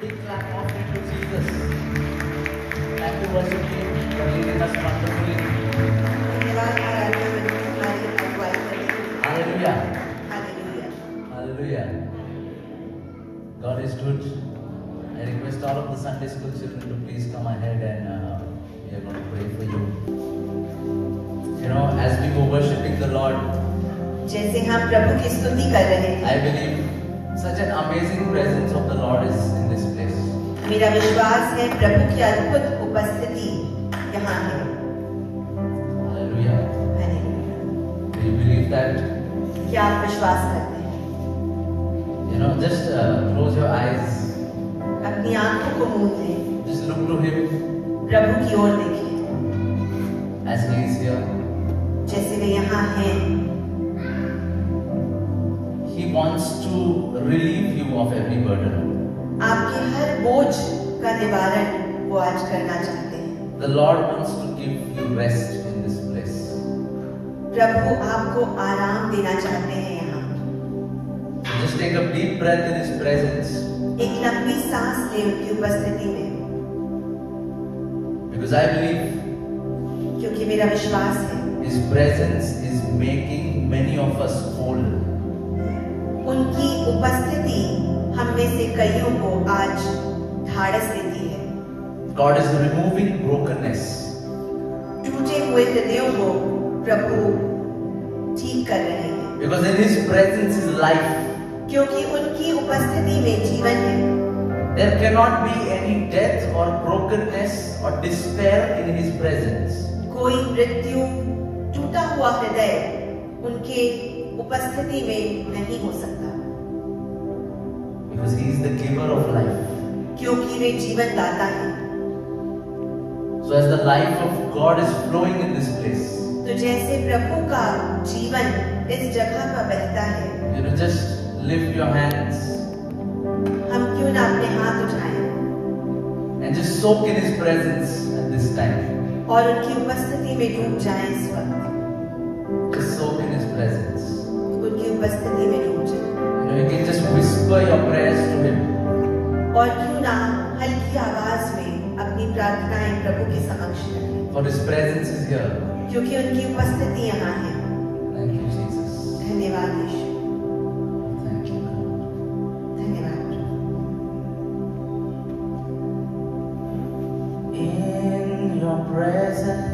Big clap offering to Jesus. Thank you, worship team, for leading us wonderfully. Hallelujah. Hallelujah. Hallelujah. God is good. I request all of the Sunday school children to please come ahead and we are going to pray for you. You know, as we were worshiping the Lord, जैसे हम प्रभु की स्तुति कर रहे थे, I believe such an amazing presence of the Lord is in this place. मेरा विश्वास है प्रभु की अद्भुत उपस्थिति यहाँ है। Hallelujah. Hallelujah. Do you believe that? क्या आप विश्वास करते हैं? You know, just close your eyes. अपनी आंखों को मूंद लें, Just look to Him प्रभु की ओर देखें, as He is here. जैसे वे यहाँ हैं। He wants to relieve you of every burden. आपके हर बोझ का निवारण वो आज करना चाहते हैं। The Lord wants to give you rest in this place. प्रभु आपको आराम देना चाहते हैं यहाँ। Just take a deep breath in His presence, एक लंबी सांस ले उनकी उपस्थिति में, because I believe क्योंकि मेरा विश्वास है His presence is making many of us whole. उनकी उपस्थिति हम में से कईयों को आज ढाढ़स देती है। God is removing brokenness. टूटे हुए हृदयों को प्रभु ठीक कर रहे हैं, Because in His presence is life. क्योंकि उनकी उपस्थिति में जीवन है। There cannot be any death or brokenness or despair in His presence. कोई मृत्यु, टूटा हुआ हृदय उनके उपस्थिति में नहीं हो सकता, Because He is the giver of life. क्योंकि वे जीवन दाता है। So as the life of God is flowing in this place, तो जैसे प्रभु का जीवन इस जगह पर बहता है, you know, just lift your hands हम क्यों ना अपने हाथ उठाएं and just soak in His presence at this time. और उनकी उपस्थिति में डूब जाएं इस वक्त। Just soak in His presence. उनकी उपस्थिति में डूब जाएं। You know, you can just whisper your prayers to Him. और क्यों ना हल्की आवाज में अपनी प्रार्थनाएं प्रभु के समक्ष रखें, For His presence is here. क्योंकि उनकी उपस्थिति यहाँ है। Thank you, Jesus. धन्यवाद यीशु, Thank you, God. धन्यवाद प्रभु। In your presence,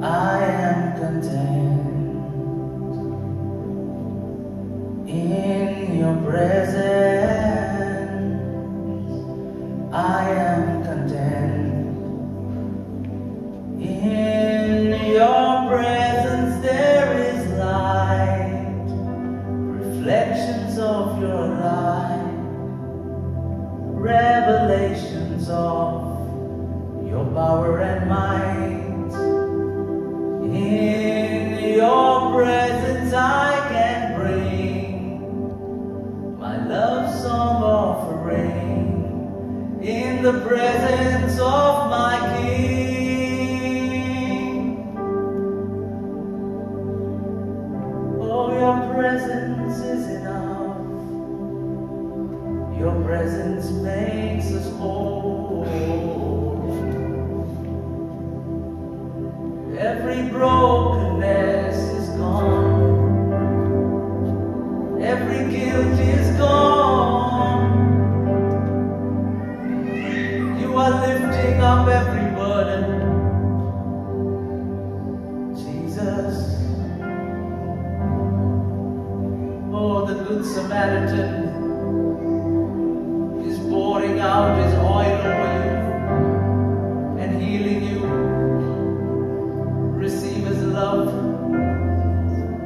I am content. In your presence, I am content. In your presence there is light, reflections of your light, revelations of your power and might. In your presence I can bring my love song offering in the presence of my King. Oh, your presence is enough. Your presence makes us whole. Every brokenness is gone. Every guilt is gone. You are lifting up every burden. Jesus. Oh, the Good Samaritan is pouring out His oil over you and healing you. Receive His love.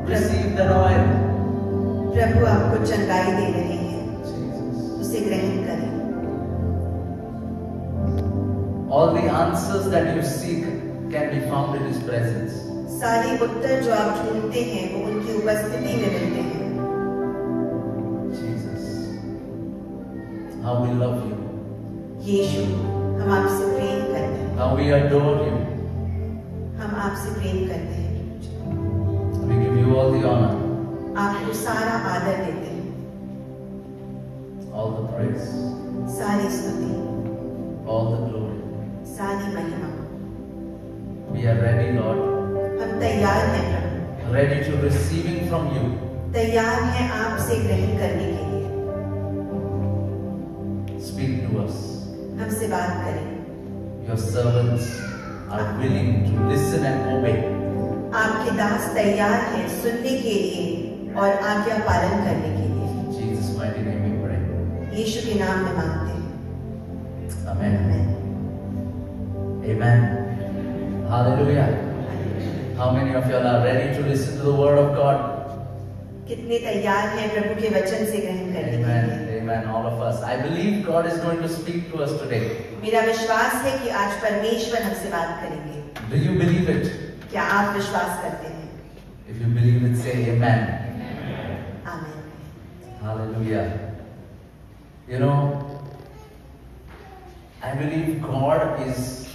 Receive that oil. प्रभु आपको चंगाई दे रहे हैं, Jesus. उसे ग्रहण करें। All the answers that you seek can be found in His presence. सारे उत्तर जो आप ढूंढते हैं वो उनकी उपस्थिति में मिलते हैं। Jesus, how we love you. यीशु, हम आपसे प्रेम करते हैं, How we adore you. हम आपसे प्रेम करते हैं। We give you all the honor, आपको सारा आदर देते हैं, all the praise, सारी स्तुति, all the glory. सारी महिमा। We are ready, Lord, हम तैयार हैं प्रभु, ready to receiving from you. तैयार हैं आपसे ग्रहण करने के लिए। Speak to us. हमसे बात करें। Your servants are willing to listen and obey. आपके दास तैयार हैं सुनने के लिए और आज्ञा पालन करने के लिए। In Jesus' mighty name we pray. यीशु के नाम में मांगते हैं। Amen. आमीन। Amen. Hallelujah. How many of you all are ready to listen to the word of God? कितने तैयार हैं प्रभु के वचन से ग्रहण करने के Amen. लिए? Amen. All of us. I believe God is going to speak to us today. मेरा विश्वास है कि आज परमेश्वर हमसे बात करेंगे। Do you believe it? क्या आप विश्वास करते हैं? If you believe it, say Amen. आमीन। Hallelujah. You know, I believe God is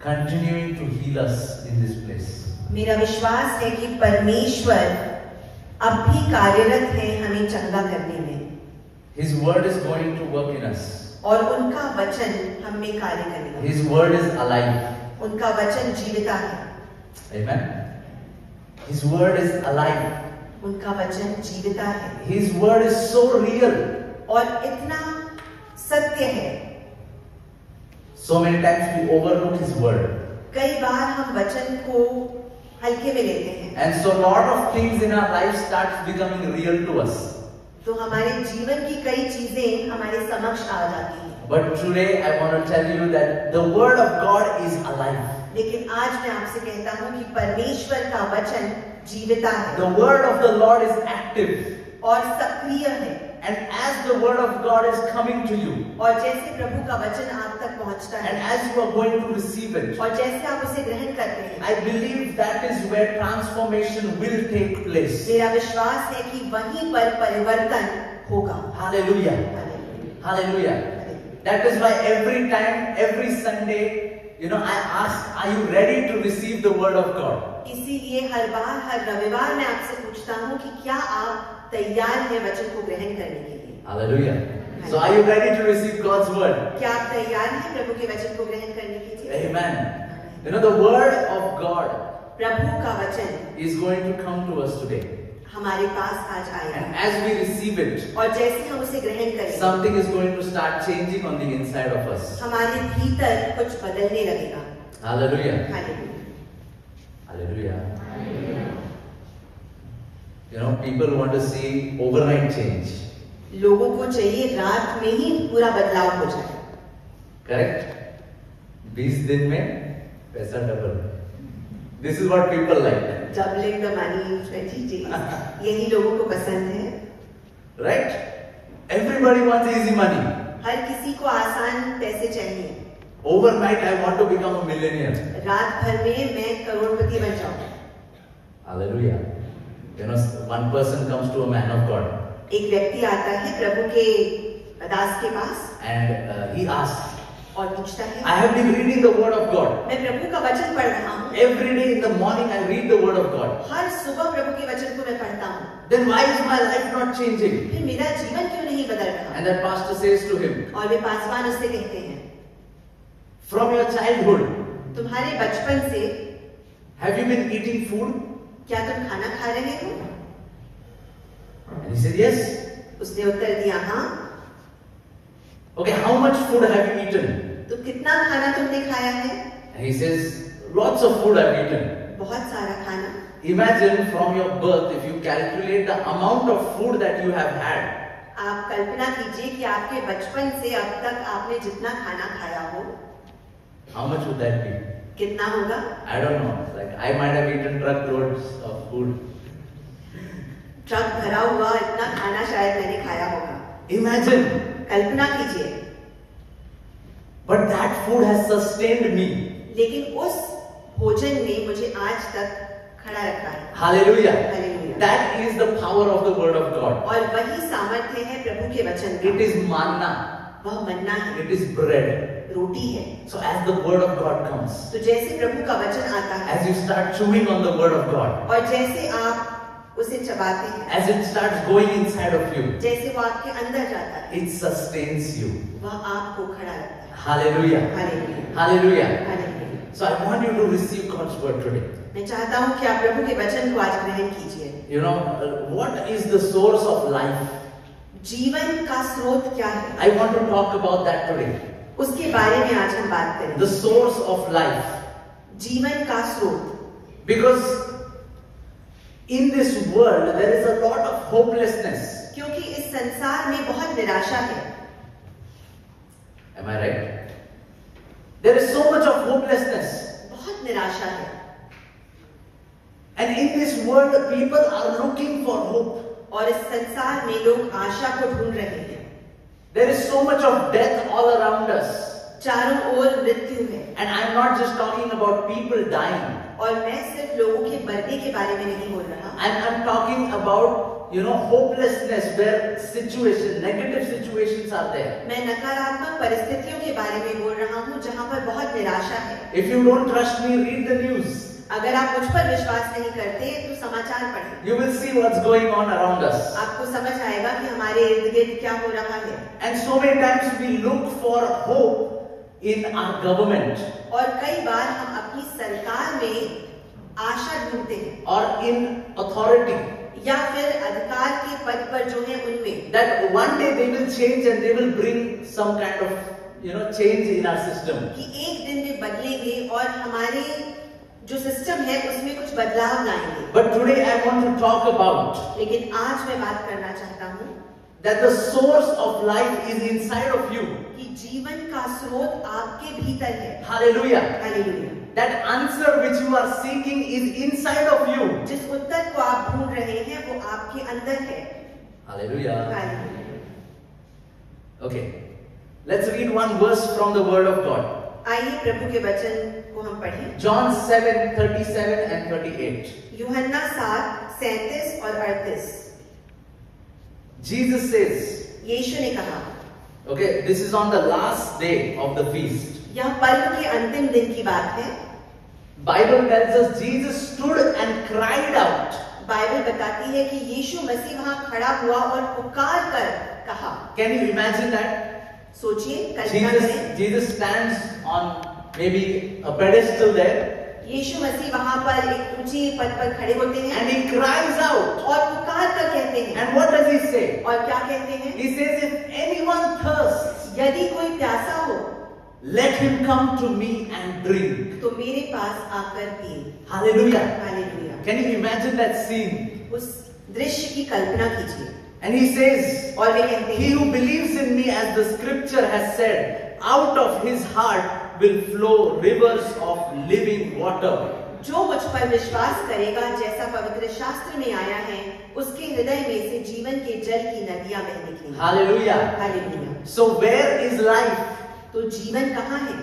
continuing to heal us in this place. मेरा विश्वास है कि परमेश्वर अब भी कार्यरत है हमें चंगा करने में, His word is going to work in us. और उनका वचन हम में कार्य करेगा। His word is alive. उनका वचन जीविता है। Amen. His word is alive. उनका वचन जीविता है His word is so real. और इतना सत्य है। So many times we overlook His word. कई बार हम वचन को हल्के में लेते हैं, And so a lot of things in our life starts becoming real to us. तो हमारे जीवन की कई चीजें हमारे समक्ष आ जाती हैं। But today I want to tell you that the word of God is alive. लेकिन आज मैं आपसे कहता हूँ कि परमेश्वर का वचन जीविता है The word of the Lord is active. और सक्रिय है। And as the word of God is coming to you, और जैसे प्रभु का वचन आप तक पहुंचता and है as you are going to receive it, और जैसे आप उसे ग्रहण करते हैं, I believe that is where transformation will take place. मेरा विश्वास है कि वहीं पर परिवर्तन होगा। Hallelujah. Hallelujah. Hallelujah. That is why every time, every Sunday, I ask, are you ready to receive the word of God? इसीलिए हर बार हर रविवार मैं आपसे पूछता हूँ कि क्या आप तैयार हैं वचन को ग्रहण करने के लिए? Hallelujah. So are you ready to receive God's word? क्या आप तैयार हैं प्रभु के वचन को ग्रहण करने के लिए? Amen. The word of God प्रभु का वचन is going to come to us today. हमारे पास आज आएगा And as we receive it, और जैसे हम उसे ग्रहण करेंगे, something is going to start changing on the inside of us. हमारे भीतर कुछ बदलने लगेगा। Hallelujah. Hallelujah. Hallelujah. People want to see overnight change. लोगों को चाहिए रात में ही पूरा बदलाव हो जाए। Correct? 20 दिन में पैसा double. This is what people like. Doubling the money in 20 days. यही लोगों को पसंद है। Right? Everybody wants easy money. हर किसी को आसान पैसे चाहिए। Overnight I want to become a millionaire. रात भर में मैं करोड़पति बन जाऊं। Hallelujah. One person comes to a man of God. एक व्यक्ति आता है प्रभु के दास के पास And he asks, और पूछता है, I have been reading the word of God. मैं प्रभु का वचन पढ़ रहा हूँ। Every day in the morning I read the word of God. हर सुबह प्रभु के वचन को मैं पढ़ता हूँ। Then why is my life not changing? फिर मेरा जीवन क्यों नहीं बदल रहा? And that pastor says to him, और वे पासवान उससे कहते हैं, from your childhood, तुम्हारे बचपन से have you been eating food? क्या तुम खाना खा रहे हो? And he said, yes. उसने उत्तर दिया, हाँ। Okay, how much food have you eaten? तो कितना खाना तुमने खाया है? And he says, lots of food I've eaten. बहुत सारा खाना। Imagine from your birth, if you calculate the amount of food that you have had. आप कल्पना कीजिए कि आपके बचपन से अब तक आपने जितना खाना खाया हो, How much would that be? कितना होगा? I don't know. Like I might have eaten truckloads of food. Truck भरा हुआ इतना खाना शायद मैंने खाया होगा। Imagine. कल्पना कीजिए। But that food has sustained me. लेकिन उस भोजन ने मुझे आज तक खड़ा रखा है। Hallelujah. Hallelujah. That is the power of the word of God. और वही सामर्थ्य है प्रभु के वचन का। It is manna. वह मन्ना है, It is bread. रोटी है। So as the word of God comes, तो जैसे प्रभु का वचन आता है as you start chewing on the word of God, और जैसे आप उसे चबाते हैं, as it starts going inside of you, जैसे वो आपके अंदर जाता है, it sustains you. वह आपको खड़ा रखता है। Hallelujah. Hallelujah, Hallelujah. Hallelujah. So I want you to receive God's word today. मैं चाहता हूँ कि आप प्रभु के वचन को आज ग्रहण कीजिए। You know, what is the source of life? जीवन का स्रोत क्या है, I want to talk about that today. उसके बारे में आज हम बात करेंगे। The source of life. जीवन का स्रोत, Because in this world there is a lot of hopelessness. क्योंकि इस संसार में बहुत निराशा है। Am I right? There is so much of hopelessness. बहुत निराशा है। And in this world people are looking for hope. और इस संसार में लोग आशा को ढूंढ रहे हैं। There is so much of death all around us. चारों ओर मृत्यु है। And I am not just talking about people dying. और मैं सिर्फ लोगों के मरने के बारे में नहीं बोल रहा, I'm talking about, hopelessness where negative situations are there. मैं नकारात्मक परिस्थितियों के बारे में बोल रहा हूँ जहाँ पर बहुत निराशा है। If you don't trust me, read the news. अगर आप मुझ पर विश्वास नहीं करते तो समाचार पढ़ें। You will see what's going on around us. आपको समझ आएगा कि हमारे इर्द गिर्द क्या हो रहा है। And so many times we look for hope in our government. और कई बार हम अपनी सरकार में आशा ढूंढते हैं, Or in authority. या फिर अधिकार के पद पर जो है उनमें, That one day they will change and they will bring some kind of, change in our system. कि एक दिन वे बदलेंगे और हमारे जो सिस्टम है उसमें कुछ बदलाव लाएंगे। But today I want to talk about लेकिन आज मैं बात करना चाहता हूँ that the source of life is inside of you. कि जीवन का स्रोत आपके भीतर है। Hallelujah. Hallelujah. That answer which you are seeking is inside of you. जिस उत्तर को आप ढूंढ रहे हैं वो आपके अंदर है। Hallelujah. Hallelujah. Okay. Let's read one verse from the word of God. आइए प्रभु के वचन को हम पढ़ें। John 7:37 and 38. यूहन्ना 7:37 और 38। Jesus says, यीशु ने कहा, okay, this is on the last day of the feast. यह पर्व के अंतिम दिन की बात है। Bible tells us Jesus stood and cried out. Bible बताती है कि यीशु मसीह वहां खड़ा हुआ और पुकार कर कहा। Can you imagine that? सोचिए, कल्पना करें। Jesus stands on maybe a pedestal there. यीशु मसीह वहां पर एक ऊंची पद पर खड़े होते हैं And he cries out. और पुकार कर कहते हैं। And what does he say? और क्या कहते हैं? He says, if anyone thirsts, यदि कोई प्यासा हो let him come to me and drink. तो मेरे पास आकर पिए। Hallelujah. Hallelujah. Can you imagine that scene? उस दृश्य की कल्पना कीजिए। And he says, और वे कहते he हैं, who believes in me, as the scripture has said, out of his heart will flow rivers of living water. जो मुझ पर विश्वास करेगा, जैसा पवित्र शास्त्र में आया है, उसके हृदय में से जीवन के जल की नदियां बह निकलेंगी। Hallelujah. Hallelujah. So where is life? तो जीवन कहाँ है?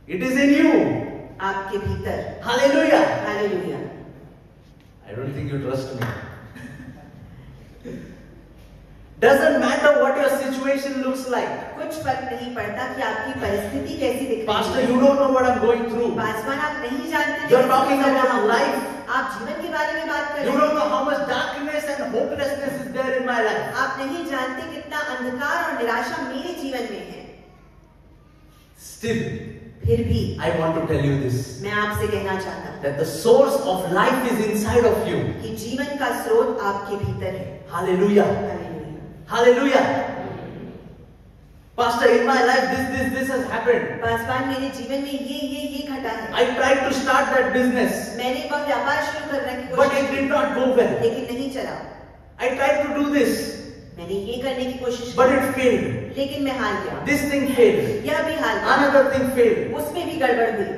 It is in you. आपके भीतर। Hallelujah. Hallelujah. I don't think you trust me. Doesn't matter what your situation looks like. कुछ फर्क नहीं पड़ता कि आपकी परिस्थिति कैसी दिख रही Pastor, है। you don't know what I'm going through. Paswan, आप नहीं जानते You're मैं talking कैसे कर रहा about हूं। life. आप जीवन के बारे में बात कर You रहे don't हैं। know how much darkness and hopelessness is there in my life. आप नहीं जानते कितना अंधकार और निराशा मेरे जीवन में है। Still, फिर भी I want to tell you this. मैं आपसे कहना चाहता हूँ That the source of life is inside of you. कि जीवन का स्रोत आपके भीतर है। Hallelujah. Hallelujah. Hallelujah. Pastor, in my life this has happened. Paswan, मेरे जीवन में ये घटा है। I tried to start that business, मैंने वह व्यापार शुरू करने की but कोशिश it की, did not go well. लेकिन नहीं चला। I tried to do this, मैंने ये करने की कोशिश but की, it failed. लेकिन मैं हार गया। This thing failed. यह भी हार गया, Another thing failed. उसमें भी गड़बड़ हुई।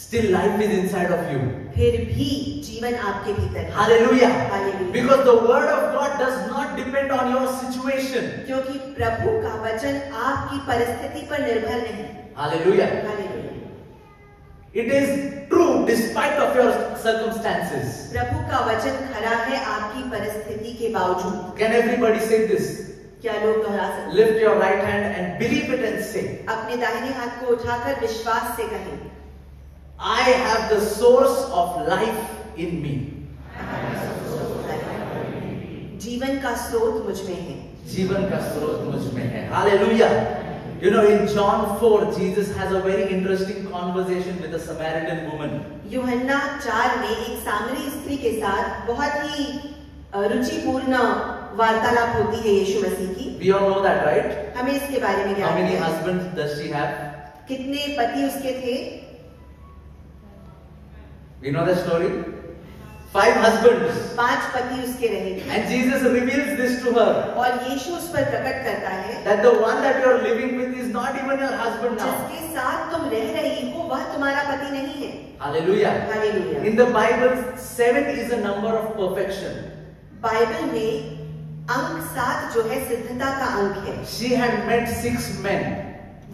Still life is inside of you. फिर भी जीवन आपके भीतर है। Hallelujah. Hallelujah. Because the word of God does not depend on your situation. क्योंकि प्रभु का वचन आपकी परिस्थिति पर निर्भर नहीं। Hallelujah. Hallelujah. It is true despite of your circumstances. प्रभु का वचन खरा है आपकी परिस्थिति के बावजूद। Can everybody say this? क्या लोग दोहरा सकते हैं? Lift your right hand and believe it and say, अपने दाहिने हाथ को उठाकर विश्वास से कहें, I have the source of life in me. जीवन का स्रोत मुझ में है। जीवन का स्रोत मुझ में है। Hallelujah. You know, in John 4, Jesus has a very interesting conversation with a Samaritan woman. यूहन्ना 4 में एक सामरी स्त्री के साथ बहुत ही रुचिपूर्ण वार्तालाप होती है यीशु मसीह की। We all know that, right? हमें इसके बारे में How ज्ञान many है। husbands does she have? कितने पति उसके थे? We know the story. 5 husbands. 5 पति उसके रहे थे। And Jesus reveals this to her. और यीशु उस पर प्रकट करता है That the one that you are living with is not even your husband now. जिसके साथ तुम रह रही हो वह तुम्हारा पति नहीं है। Hallelujah. Hallelujah. In the Bible, 7 is a number of perfection. Bible में अंक 7 जो है सिद्धता का अंक है। She had met 6 men.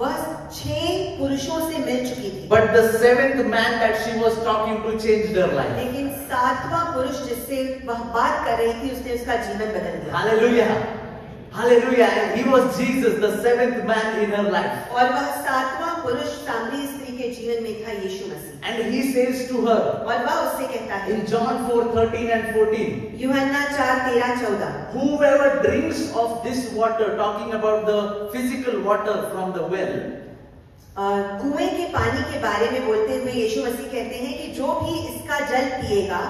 वह 6 पुरुषों से मिल चुकी थी। But the 7th man that she was talking to changed her life. लेकिन 7वां पुरुष जिससे वह बात कर रही थी उसने उसका जीवन बदल दिया। Hallelujah. Hallelujah. And he was Jesus, the 7th man in her life. और वह 7वां पुरुष सामरी स्त्री के जीवन में था यीशु मसीह। And he says to her और वह उससे कहता है in John 4:13 and 14, यूहन्ना 4:13-14, whoever drinks of this water, talking about the physical water from the well, कुएं के पानी के बारे में बोलते हुए यीशु मसीह कहते हैं कि जो भी इसका जल पिएगा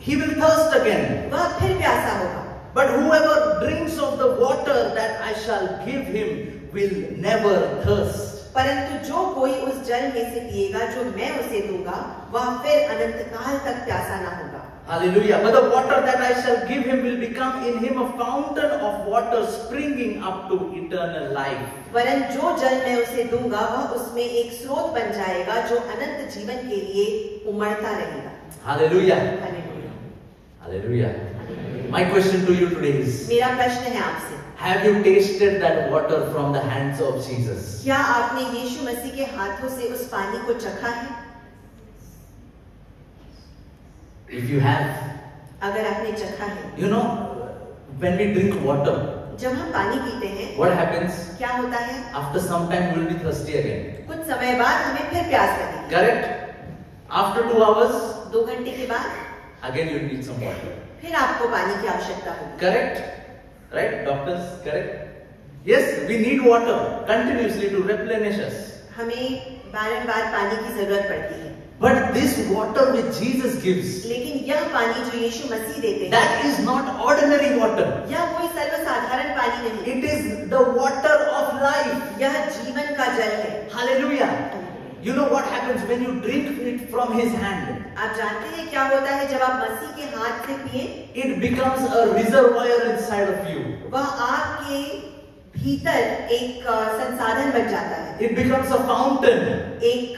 he will thirst again. वह फिर प्यासा होगा। But whoever drinks of the water that I shall give him will never thirst. परंतु जो कोई उस जल में से पिएगा जो मैं उसे दूंगा वह फिर अनंत काल तक प्यासा ना होगा। Hallelujah. But the water that I shall give him will become in him a fountain of water springing up to eternal life. वरन जो जल मैं उसे दूंगा वह उसमें एक स्रोत बन जाएगा जो अनंत जीवन के लिए उमड़ता रहेगा। Hallelujah. Hallelujah. Hallelujah. My question to you today is, मेरा प्रश्न है आपसे, have you tasted that water from the hands of Jesus? क्या आपने यीशु मसीह के हाथों से उस पानी को चखा है? If you have, अगर आपने चखा है, you know, when we drink water, जब हम पानी पीते हैं what happens? क्या होता है? After some time we will be thirsty again. कुछ समय बाद हमें फिर प्यास लगेगी। Correct? After 2 hours, 2 घंटे के बाद again you need some water. फिर आपको पानी की आवश्यकता होगी। Correct? Right? Doctors, correct? Yes, we need water continuously to replenish us. हमें बारंबार पानी की जरूरत पड़ती है। But this water which Jesus gives, लेकिन यह पानी जो यीशु मसीह देते हैं that is not ordinary water. यह कोई सर्वसाधारण पानी नहीं, It is the water of life. यह जीवन का जल है। Hallelujah. You know what happens when you drink it from his hand? आप जानते हैं क्या होता है जब आप मसीह के हाथ से पिए? It becomes a reservoir inside of you. वह आपके भीतर एक संसाधन बन जाता है, It becomes a fountain, एक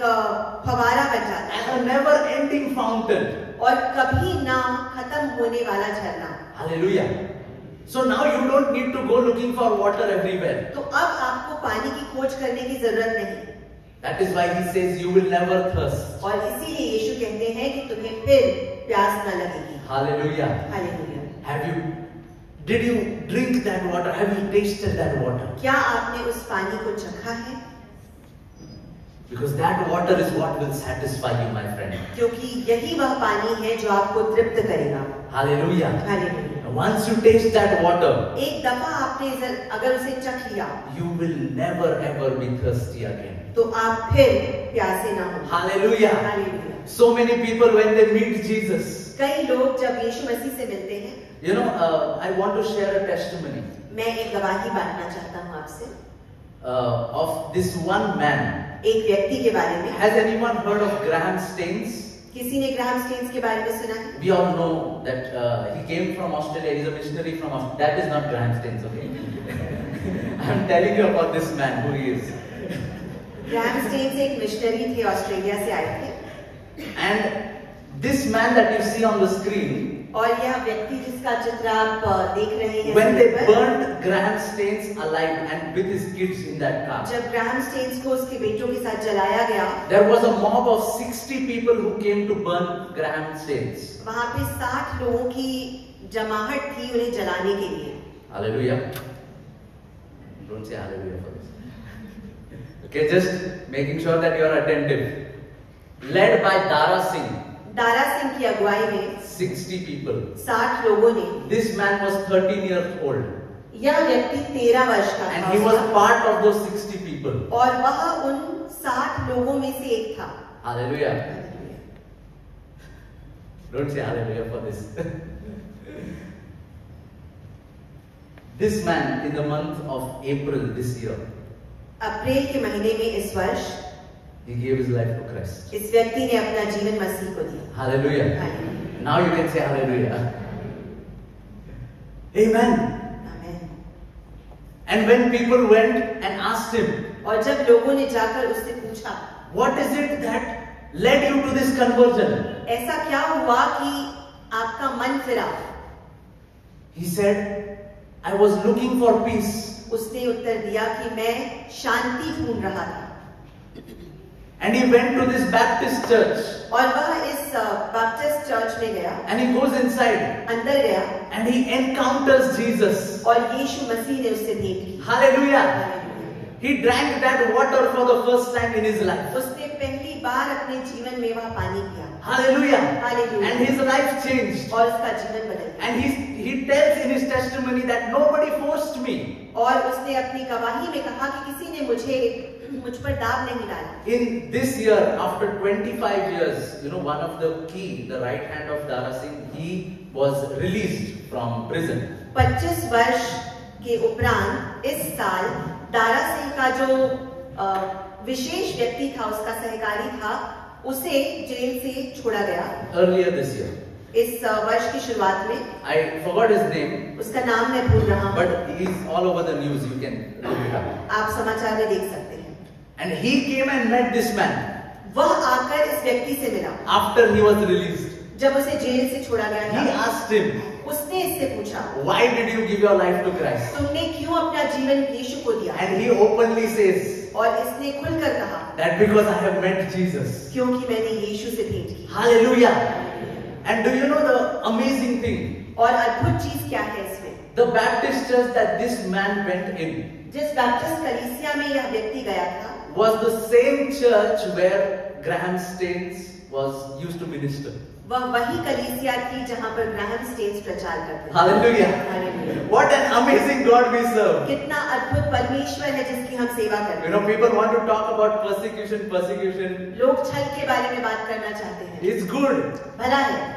फवारा बन जाता है and a never-ending fountain. और कभी ना खत्म होने वाला झरना। Hallelujah. So now you don't need to go looking for water everywhere. तो अब आपको पानी की खोज करने की जरूरत नहीं। That is why he says you will never thirst. और इसीलिए यीशु कहते हैं कि तुम्हें फिर प्यास न लगेगी। Hallelujah. Hallelujah. Did you drink that water? Have you tasted that water? क्या आपने उस पानी को चखा है? Because that water is what will satisfy you, my friend. क्योंकि यही वह पानी है जो आपको तृप्त करेगा। Hallelujah. Hallelujah. Once you taste that water, एक दफा आपने अगर उसे चख लिया you will never ever be thirsty again. तो आप फिर प्यासे ना हो। Hallelujah. Hallelujah. So many people when they meet Jesus, कई लोग जब यीशु मसीह से मिलते हैं, you know, I want to share a testimony मैं एक गवाही बांटना चाहता हूँ आपसे of this one man. एक व्यक्ति के बारे में। Has anyone heard of Graham Staines? किसी ने ग्राहम स्टेन्स के बारे में सुना है? We all know that he came from Australia. He's a missionary from Australia. That is not Graham Staines, okay? I'm telling you about this man, who he is. Graham Staines एक missionary थे, Australia से आए थे। And this man that you see on the screen, और यह व्यक्ति जिसका चित्र आप देख रहे हैं, when they burned Graham Staines alive and with his kids in that car, जब ग्राहम स्टेन्स को उसके बेटों के साथ जलाया गया, there was a mob of 60 people who came to burn Graham Staines. वहां पे 60 लोगों की जमाहट थी उन्हें जलाने के लिए। Hallelujah. Don't say hallelujah for this. Okay, just making sure that you are attentive. Led by Dara Singh. Dara Singh की अगुवाई में 60 people. 60 लोगों ने, This man was 13 years old. यह व्यक्ति 13 वर्ष का And था he was part of those 60 people. और वह उन 60 लोगों में से एक था। Hallelujah. Don't say hallelujah for this. This man in the month of April this year, अप्रैल के महीने में इस वर्ष he gave his life to Christ. इस व्यक्ति ने अपना जीवन मसीह को दिया। Hallelujah. Hallelujah. Now you can say hallelujah. Amen. Amen. And when people went and asked him, और जब लोगों ने जाकर उससे पूछा, what is it that led you to this conversion? ऐसा क्या हुआ कि आपका मन फिरा? He said, I was looking for peace. उसने उत्तर दिया कि मैं शांति ढूंढ रहा था। And he went to this Baptist church. और वह इस बैप्टिस्ट चर्च में गया, And he goes inside. अंदर गया And he encounters Jesus. और यीशु मसीह ने उससे भेंट की। Hallelujah. Hallelujah. He drank that water for the first time in his life. उसने पहली बार अपने जीवन में वह पानी पिया। Hallelujah. Hallelujah. And his life changed. और उसका जीवन बदल गया। And he tells in his testimony that nobody forced me. और उसने अपनी गवाही में कहा कि किसी ने मुझ पर दाब नहीं डाला। In this year, after 25 years, one of the key, the right hand of Dara Singh, he was released from prison. 25 वर्ष के उपरांत इस साल दारा सिंह का जो विशेष व्यक्ति था, उसका सहकारी था, उसे जेल से छोड़ा गया। Earlier this year. इस वर्ष की शुरुआत में, I forgot his name, उसका नाम मैं भूल रहा हूँ, but he's all over the news. You can look it up. आप समाचार में देख सकते हैं। And he came and met this man वह आकर इस व्यक्ति से मिला after he was released. जब उसे जेल से छोड़ा गया He था। asked him, उसने इससे पूछा, why did you give your life to Christ? तुमने क्यों अपना जीवन यीशु को दिया? And he openly says और इसने खुलकर कहा, that because I have met Jesus. क्योंकि मैंने यीशु से भेंट की। Hallelujah. And do you know the amazing thing? और अद्भुत चीज क्या है इसमें? The Baptist church that this man went in जिस बैप्टिस्ट कलीसिया में यह व्यक्ति गया था, was the same church where Graham Staines used to minister. वह वही कलीसिया थी जहां पर ग्राहम स्टेन्स प्रचार करते थे। Hallelujah. Hallelujah. What an amazing God we serve. कितना अद्भुत परमेश्वर है जिसकी हम सेवा करते हैं। People want to talk about persecution. लोग छल के बारे में बात करना चाहते हैं। It's good. भला है,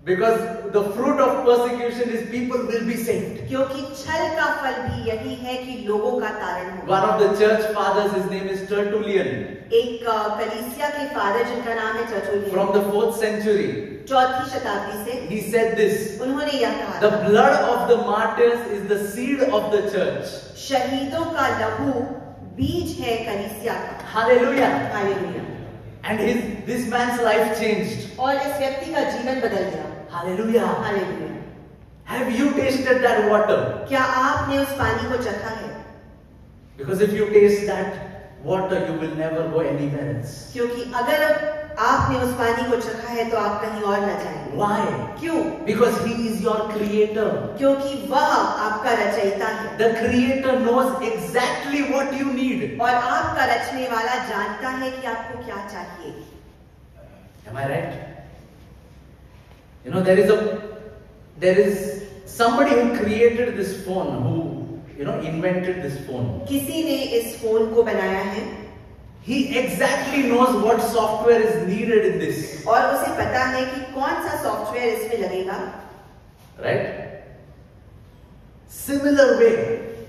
Because the fruit of persecution is people will be saved. क्योंकि छल का फल भी यही है कि लोगों का तारण हो। One of the church fathers, his name is Tertullian. एक कलीसिया के फादर जिनका नाम है Tertullian, From the 4th century, 4वीं शताब्दी से, he said this. उन्होंने यह कहा, The blood of the martyrs is the seed of the church. शहीदों का लहू बीज है कलीसिया का। Hallelujah. Hallelujah. And this man's life changed. और इस व्यक्ति का जीवन बदल गया। Hallelujah. Hallelujah. Have you tasted that water? क्या आपने उस पानी को चखा है? Because if you taste that water, you will never go anywhere else. क्योंकि अगर आपने उस पानी को चखा है तो आप कहीं और न जाएंगे। Why? क्यों? Because he is your creator. क्योंकि वह आपका रचयिता है। The creator knows exactly what you need. और आपका रचने वाला जानता है कि आपको क्या चाहिए। Am I right? There is somebody who created this phone, who invented this phone. किसी ने इस फोन को बनाया है। He exactly knows what software is needed in this. और उसे पता है कि कौन सा सॉफ्टवेयर इसमें लगेगा। Right? Similar way,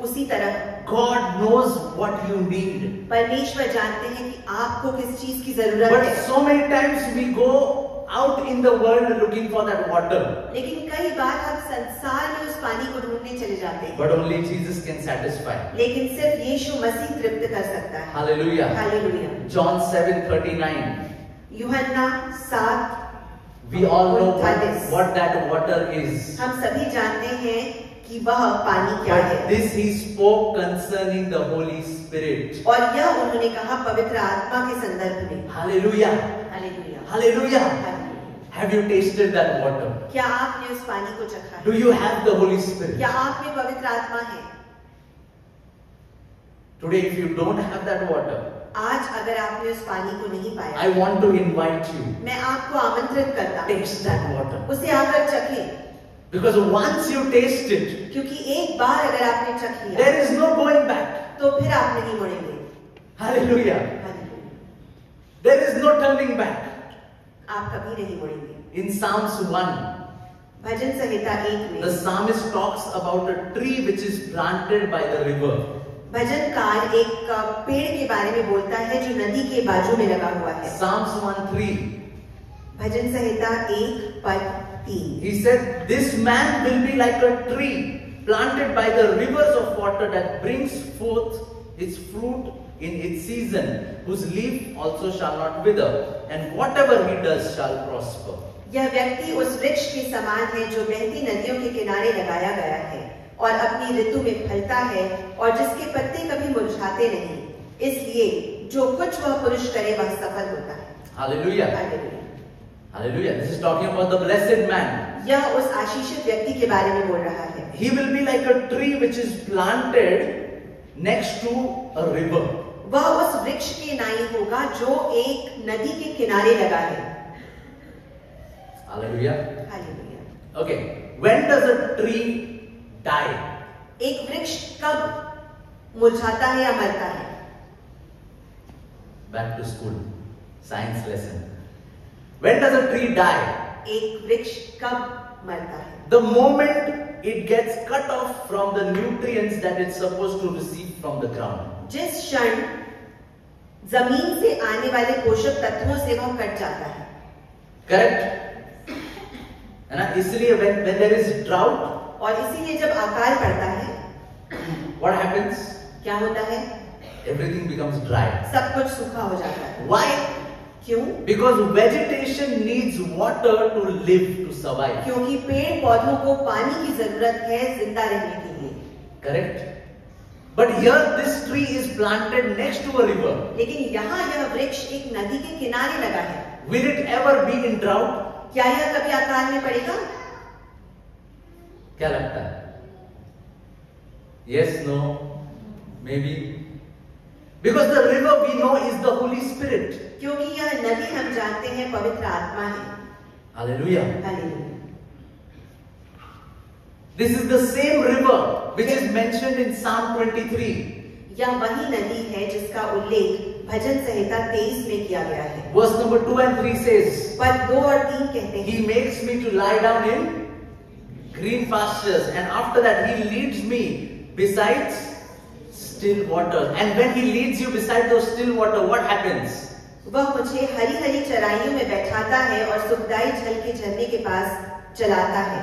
उसी तरह God knows what you need. परमेश्वर जानते हैं कि आपको किस चीज की जरूरत But है। so many times we go out in the world looking for that water. लेकिन कई बार हम संसार में उस पानी को ढूंढने चले जाते हैं। But only Jesus can satisfy. लेकिन सिर्फ यीशु मसीह तृप्त कर सकता है। Hallelujah. हालेलुया। John 7:39. यूहन्ना 7, We all know 39. what that water is. हम सभी जानते हैं कि वह पानी क्या है। But this he spoke concerning the Holy Spirit. और यह उन्होंने कहा पवित्र आत्मा के संदर्भ में। Hallelujah. Hallelujah. Hallelujah. Hallelujah. Have you tasted that water? क्या आपने उस पानी को चखा है? Do you have the Holy Spirit? क्या आप में पवित्र आत्मा है? Today, if you don't have that water, आज अगर आपने उस पानी को नहीं पाया, I want to invite you. मैं आपको आमंत्रित करता हूँ, Taste that water. उसे आकर चखें, Because once you taste it, क्योंकि एक बार अगर आपने चख लिया, there is no going back. तो फिर आप नहीं मुड़ेंगे। Hallelujah. Hallelujah. There is no turning back. आप कभी नहीं मुड़ेंगे। In Psalms 1, भजन संहिता 1 में the psalmist talks about a tree which is planted by the river. भजनकार एक पेड़ के बारे में बोलता है जो नदी के बाजू में लगा हुआ है। Psalms 1:3. भजन संहिता 1 पद 3। He said, "This man will be like a tree planted by the rivers of water that brings forth its fruit in its season, whose leaf also shall not wither, and whatever he does shall prosper." यह व्यक्ति उस वृक्ष के समान है जो बहती नदियों के किनारे लगाया गया है और अपनी ऋतु में फलता है और जिसके पत्ते कभी मुरझाते नहीं, इसलिए जो कुछ वह पुरुष करे वह सफल होता है। Hallelujah. Hallelujah. Hallelujah. This is talking about the blessed man. यह उस आशीषित व्यक्ति के बारे में बोल रहा है। He will be like a tree which is planted next to a river. वह उस वृक्ष के नाई होगा जो एक नदी के किनारे लगा है। Hallelujah. Hallelujah. Okay. When does a tree die? एक वृक्ष कब मुरझाता है या मरता है? Back to school. Science lesson. When does a tree die? एक वृक्ष कब मरता है? The moment it gets cut off from the nutrients that it's supposed to receive from the ground. जिस क्षण जमीन से आने वाले पोषक तत्वों से वह कट जाता है। Correct? है ना? इसलिए when there is drought, और इसीलिए जब अकाल पड़ता है, what happens? क्या होता है? Everything becomes dry. सब कुछ सूखा हो जाता है। Why? क्यों? Because vegetation needs water to live, to survive. क्योंकि पेड़ पौधों को पानी की जरूरत है जिंदा रहने के लिए। Correct? But here this tree is planted next to a river. लेकिन यहाँ यह वृक्ष एक नदी के किनारे लगा है। Will it ever be in drought? क्या यह कभी अकाल में पड़ेगा? क्या लगता है? Yes, no, maybe. Because the river we know is the Holy Spirit. क्योंकि यह नदी हम जानते हैं पवित्र आत्मा है। Hallelujah. Hallelujah. This is the same river which is mentioned in Psalm 23. यह वही नदी है जिसका उल्लेख भजन संहिता 23 में किया गया है। Verse number 2 and 3 says, पद 2 और 3 कहते हैं, He makes me to lie down in green pastures, and after that He leads me beside still water. And when He leads you beside those still water, what happens? वह मुझे हरी हरी चराइयों में बैठाता है और सुखदाई जल के झरने के पास चलाता है।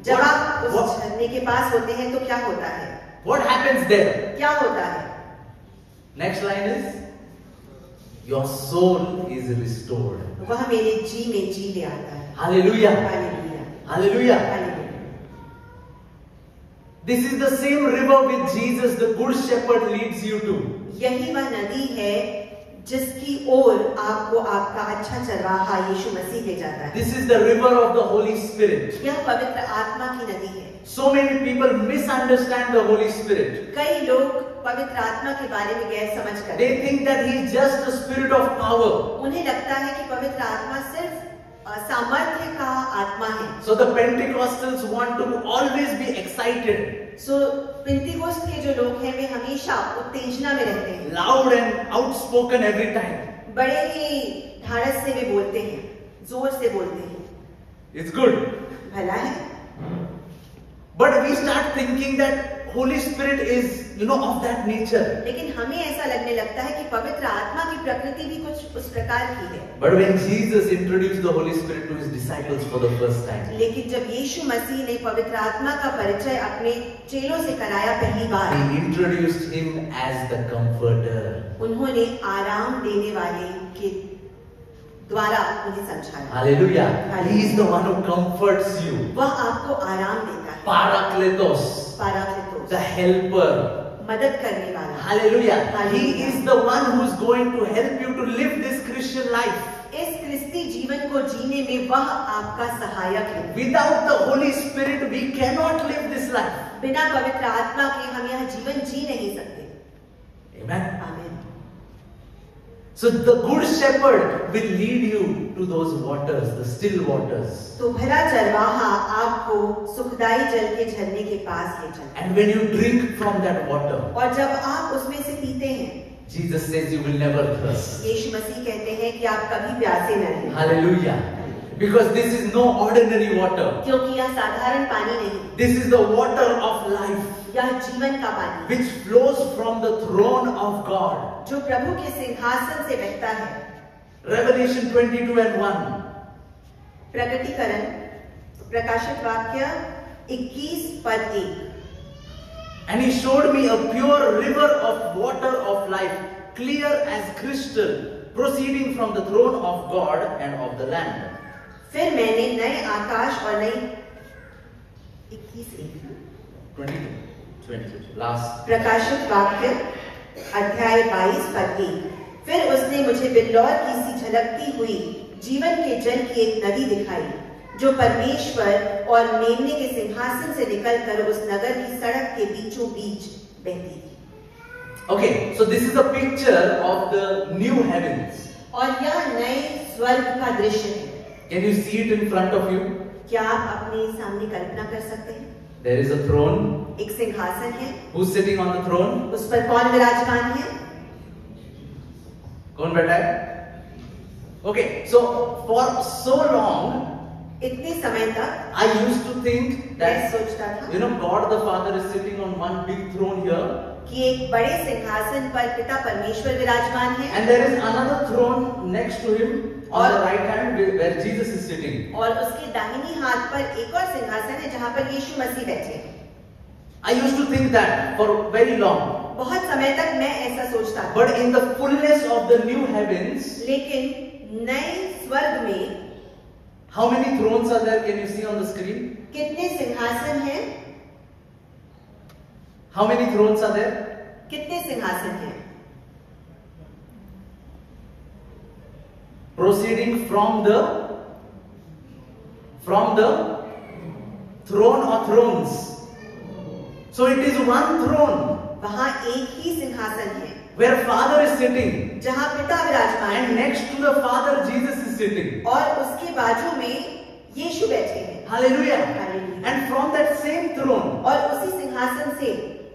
जब आप उस झरने के पास होते हैं तो क्या होता है? What happens there? क्या होता है? Next line is, your soul is restored. वह मेरे जी में जी ले आता है। Hallelujah. Hallelujah. Hallelujah. Hallelujah. This is the same river which Jesus, the good shepherd, leads you to. यही वह नदी है जिसकी ओर आपको आपका अच्छा चरवाहा यीशु मसीह ले जाता है। This is the river of the Holy Spirit. यह पवित्र आत्मा की नदी है। So many people misunderstand the Holy Spirit. कई लोग पवित्र आत्मा के बारे में गैर समझ करते They हैं। think that He is just a spirit of power. उन्हें लगता है कि पवित्र आत्मा सिर्फ सामर्थ्य का आत्मा है। So the Pentecostals want to always be excited, so Pentecost के जो लोग हैं वे हमेशा उत्तेजना में रहते हैं, loud and outspoken every time. बड़े ही ढाढ़स से वे बोलते हैं, जोर से बोलते हैं। It's good. भला है, But we start thinking that Holy Spirit is, of that nature. लेकिन हमें ऐसा लगने लगता है कि पवित्र आत्मा की प्रकृति भी कुछ उस प्रकार की है। But when Jesus introduced the Holy Spirit to His disciples for the first time, लेकिन जब यीशु मसीह ने पवित्र आत्मा का परिचय अपने चेलों से कराया पहली बार, He introduced Him as the Comforter. उन्होंने आराम देने वाले के द्वारा उन्हें समझाया। Hallelujah. He is the one who comforts you. वह आपको आराम देता है। Parakletos, पाराक्लितोस, the helper. मदद करने वाला। Hallelujah. Hallelujah. He is the one who is going to help you to live this Christian life. इस क्रिस्ती जीवन को जीने में वह आपका सहायक है। Without the Holy Spirit, we cannot live this life. बिना पवित्र आत्मा के हम यह जीवन जी नहीं सकते। Amen. आमीन। So the good shepherd will lead you to those waters, the still waters. तो भला चरवाहा आपको सुखदाई जल के झरने के पास ले चलता है। And when you drink from that water, और जब आप उसमें से पीते हैं, Jesus says you will never thirst. यीशु मसीह कहते हैं कि आप कभी प्यासे न रहें। Hallelujah. Because this is no ordinary water. क्योंकि यह साधारण पानी नहीं, This is the water of life, यह जीवन का पानी which flows from the throne of God. जो प्रभु के सिंहासन से बहता है। Revelation 22:1. प्रकटीकरण प्रकाशित वाक्य 21:1। And he showed me a pure river of water of life, clear as crystal, proceeding from the throne of God and of the Lamb. फिर मैंने नए आकाश और नई 21:1 22 last. प्रकाशित वाक्य अध्याय 22:1। फिर उसने मुझे बिल्लौर की सी झलकती हुई जीवन के जल की एक नदी दिखाई, जो परमेश्वर और मेमने के सिंहासन से निकलकर उस नगर की सड़क के बीचों बीच बहती थी। Okay, so this is a picture of the new heavens. और यह नए स्वर्ग का दृश्य है। Can you see it in front of you? क्या आप अपने सामने कल्पना कर सकते हैं? There is a throne. एक सिंहासन है, Who's sitting on the throne? उस पर कौन विराजमान है? कौन बैठा है? Okay, so for so long, इतने समय तक I used to think मैं that, सोचता था God the Father is sitting on one big throne here, कि एक बड़े सिंहासन पर पिता परमेश्वर विराजमान है, and there is another throne next to him on the right hand where Jesus is sitting. और उसके दाहिनी हाथ पर एक और सिंहासन है जहां पर यीशु मसीह बैठे हैं। I used to think that for very long. बहुत समय तक मैं ऐसा सोचता था। But in the fullness of the new heavens, लेकिन नए स्वर्ग में how many thrones are there? Can you see on the screen? कितने सिंहासन हैं? How many thrones are there? कितने सिंहासन हैं? Proceeding from the throne or thrones. So it is one throne वहां एक ही सिंहासन है where Father is sitting, जहां पिता विराजमान and है next to the Father Jesus is sitting. और उसके बाजू में यीशु बैठे हैं। Hallelujah. Hallelujah. And from that same throne, और उसी सिंहासन से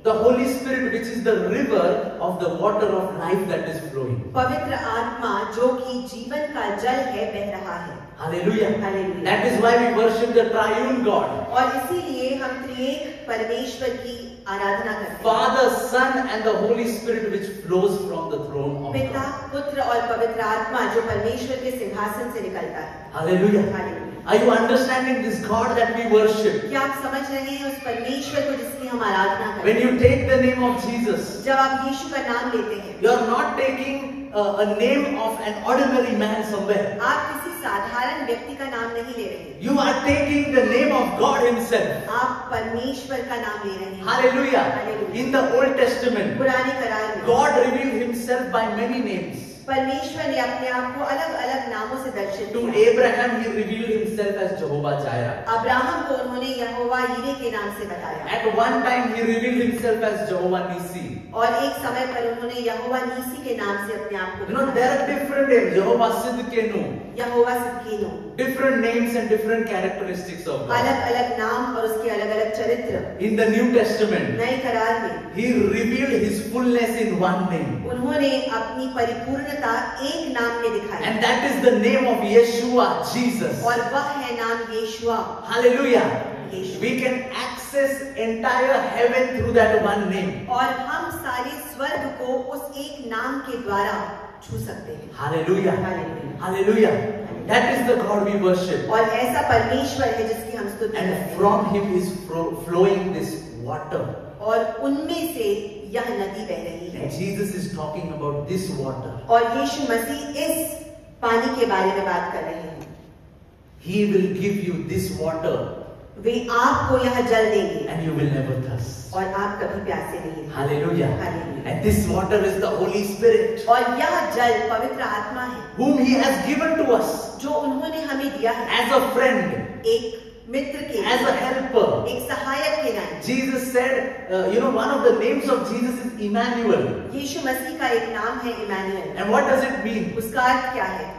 the Holy Spirit, which is the river of the water of life that is flowing. पवित्र आत्मा जो कि जीवन का जल है बह रहा है। Hallelujah. Hallelujah. That is why we worship the triune God. और इसीलिए हम त्रिएक परमेश्वर की आराधना करते हैं। Father, Son and the Holy Spirit which flows from the throne of पिता, God. पुत्र और पवित्र आत्मा जो परमेश्वर के सिंहासन से निकलता है। Hallelujah. Hallelujah. Are you understanding this God that we worship? क्या आप समझ रहे हैं उस परमेश्वर को जिसकी हम आराधना करते When हैं? you take the name of Jesus, जब आप यीशु का नाम लेते हैं, you are not taking a name of an ordinary man somewhere. आप किसी साधारण व्यक्ति का नाम नहीं ले रहे हैं। You are taking the name of God Himself. आप परमेश्वर का नाम ले रहे हैं। Hallelujah. Hallelujah. In the Old Testament, पुराने करार में God revealed Himself by many names. परमेश्वर ने अपने आप को अलग अलग नामों से दर्शित To किया। Abraham, He revealed Himself as Jehovah Jireh. Abraham को उन्होंने यहोवा यीरे के नाम से बताया At one time, He revealed Himself as Jehovah Nissi. और एक समय पर उन्होंने यहोवा नीसी के नाम से अपने आप को There are different names. Jehovah Sidkenu. Jehovah सिद्कीनो, Different names and different characteristics of God. अलग अलग नाम और उसके अलग अलग चरित्र। In the New Testament, नए करार में He revealed His fullness in one name. उन्होंने अपनी परिपूर्णता एक नाम में दिखाई And that is the name of Yeshua, Jesus. और वह है नाम यीशुआ। Hallelujah. Yeshu. We can access entire heaven through that one name. और हम सारे स्वर्ग को उस एक नाम के द्वारा छू सकते हैं। Hallelujah. Hallelujah. Hallelujah. That is the God we worship. और ऐसा परमेश्वर है जिसकी हम स्तुति करते And हैं। from Him is flowing this water. और उनमें से यह नदी बह रही है। And Jesus is talking about this water. और यीशु मसीह इस पानी के बारे में बात कर रहे हैं। He will give you this water वे आपको यह जल देंगे and you will never thirst. और आप कभी प्यासे नहीं रहेंगे। Hallelujah. Hallelujah. And this water is the Holy Spirit, और यह जल पवित्र आत्मा है whom He has given to us जो उन्होंने हमें दिया है as a friend. एक मित्र के as a helper. एक सहायक के नाते। Jesus said, one of the names of Jesus is Emmanuel. यीशु मसीह का एक नाम है Emmanuel. And what does it mean? उसका अर्थ क्या है?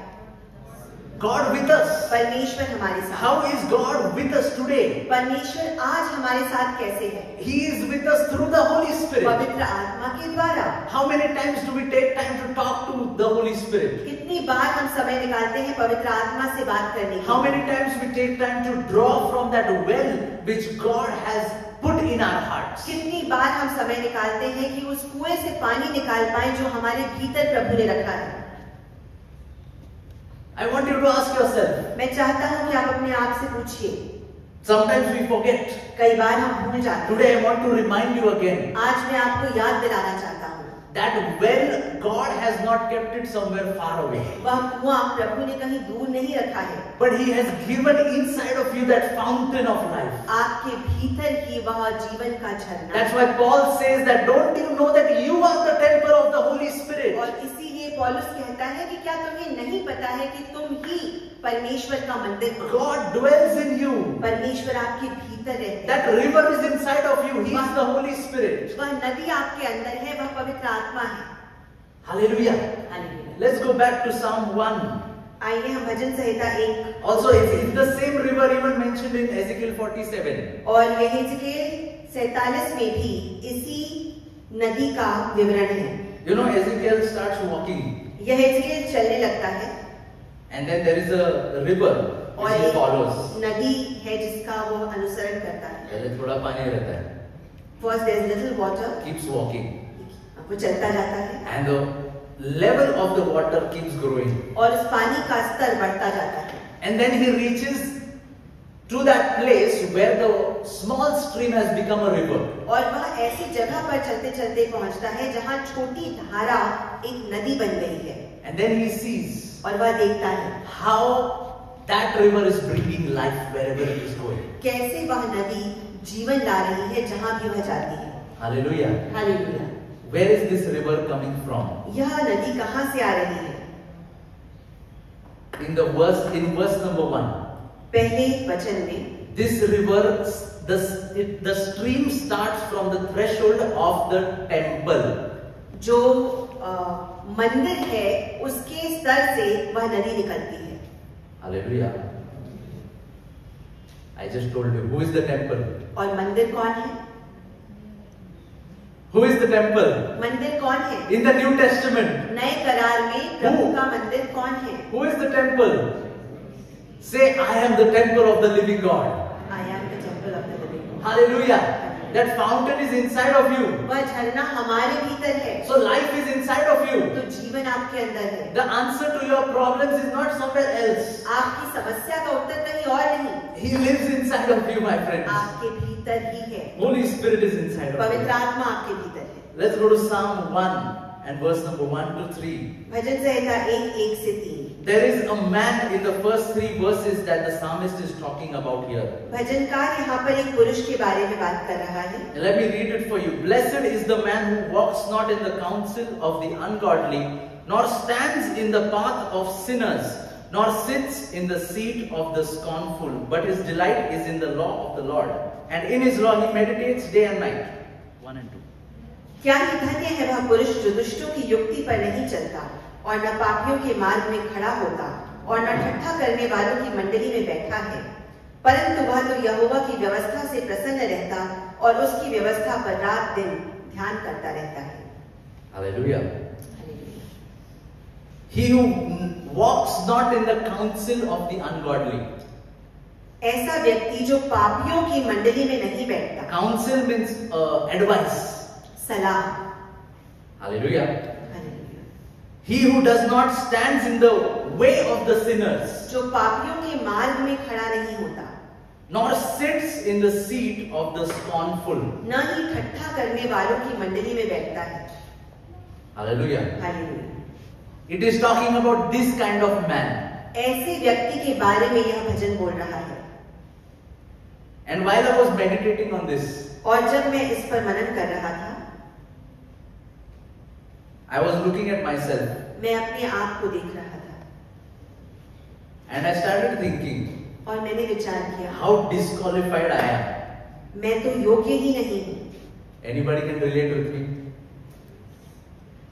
God with us. परमेश्वर हमारे साथ। How is God with us today? परमेश्वर आज हमारे साथ कैसे है? He is with us through the Holy Spirit. पवित्र आत्मा के द्वारा। How many times do we take time to talk to the Holy Spirit? कितनी बार हम समय निकालते हैं पवित्र आत्मा से बात करने के लिए? How many times we take time to draw from that well which God has put in our hearts? कितनी बार हम समय निकालते हैं कि उस कुएं से पानी निकाल पाए जो हमारे भीतर प्रभु ने रखा है? I want you to ask yourself. मैं चाहता हूं कि आप अपने आप से पूछिए। Sometimes we forget. कई बार हम भूल जाते हैं। Today I want to remind you again आज मैं आपको याद दिलाना चाहता हूँ that well God has not kept it somewhere far away. वह कुआं प्रभु ने कहीं दूर नहीं रखा है, But He has given inside of you that fountain of life. आपके भीतर ही वह जीवन का झरना। That's why Paul says that don't you know that you are the temple of the Holy Spirit? और इसीलिए पौलुस कहता है कि क्या तुम्हें नहीं पता है कि तुम ही परमेश्वर का मंदिर हो? God dwells in you. परमेश्वर आपके भीतर रहते हैं। That river is inside of you. He is the Holy Spirit. वह नदी आपके अंदर है, वह पवित्र आत्मा है। Hallelujah. Hallelujah. Let's go back to Psalm 1. आइए हम भजन संहिता 1 Also, it's the same river even mentioned in Ezekiel 47. और यहेजकेल 47 में भी इसी नदी का विवरण है। You know, Ezekiel starts walking, यहेजकेल चलने लगता है and then there is a river और which he एक follows. नदी है जिसका वो अनुसरण करता है। पहले थोड़ा पानी रहता है, First there is little water, keeps walking, वो चलता जाता है and the level of the water keeps growing, और उस पानी का स्तर बढ़ता जाता है। and then he reaches to that place where the small stream has become a river. और वह ऐसी जगह पर चलते चलते पहुंचता है जहां छोटी धारा एक नदी बन गई है। And then he sees और वह देखता है how that river is bringing life wherever it is going. कैसे वह नदी जीवन ला रही है जहां भी वह जाती है। Hallelujah. Hallelujah. Where is this river coming from? यह नदी कहां से आ रही है? In verse number 1. पहले वचन में This river, the stream starts from the threshold of the temple. जो मंदिर है उसके स्तर से वह नदी निकलती है। Hallelujah. I just told you, who is the temple? और मंदिर कौन है? Who is the temple? मंदिर कौन है? In the New Testament, नए करार में प्रभु का मंदिर कौन है? who is the temple? Say, I am the temple of the living God. I am the temple of the living God. Hallelujah. That fountain is inside of you. वह झरना हमारे भीतर है, So life is inside of you. तो जीवन आपके अंदर है। The answer to your problems is not somewhere else. आपकी समस्या का उत्तर कहीं और नहीं, He lives inside of you, my friend. आपके भीतर ही है। Holy Spirit is inside of पवित्र you. आत्मा आपके भीतर है। Let's go to Psalm 1 and verse number 1 to 3. भजन संहिता 1 से 3। There is a man in the first 3 verses that the psalmist is talking about here. भजनकार यहाँ पर एक पुरुष के बारे में बात कर रहा है। Let me read it for you. Blessed is the man who walks not in the counsel of the ungodly, nor stands in the path of sinners, nor sits in the seat of the scornful, but his delight is in the law of the Lord, and in his law he meditates day and night. 1 and 2. क्या ही धन्य है वह पुरुष जो दुष्टों की युक्ति पर नहीं चलता और न पापियों के मार्ग में खड़ा होता और न ठट्ठा करने वालों की मंडली में बैठा है, परंतु वह तो यहोवा की व्यवस्था से प्रसन्न रहता और उसकी व्यवस्था पर रात दिन ध्यान करता रहता है। Hallelujah. He who walks not in the counsel of the ungodly. ऐसा व्यक्ति जो पापियों की मंडली में नहीं बैठता। Counsel means advice. सलाह। Hallelujah. He who does not stands in the way of the sinners, जो पापियों के मार्ग में खड़ा नहीं होता, nor sits in the seat of the scornful. न ही ठट्ठा करने वालों की मंडली में बैठता है। Hallelujah. Hallelujah. It is talking about this kind of man. ऐसे व्यक्ति के बारे में यह भजन बोल रहा है। And while I was meditating on this, और जब मैं इस पर मनन कर रहा था, I was looking at myself मैं अपने आप को देख रहा था and I started thinking, और मैंने विचार किया, how disqualified I am. मैं तो योग्य ही नहीं हूँ। Anybody can relate with me?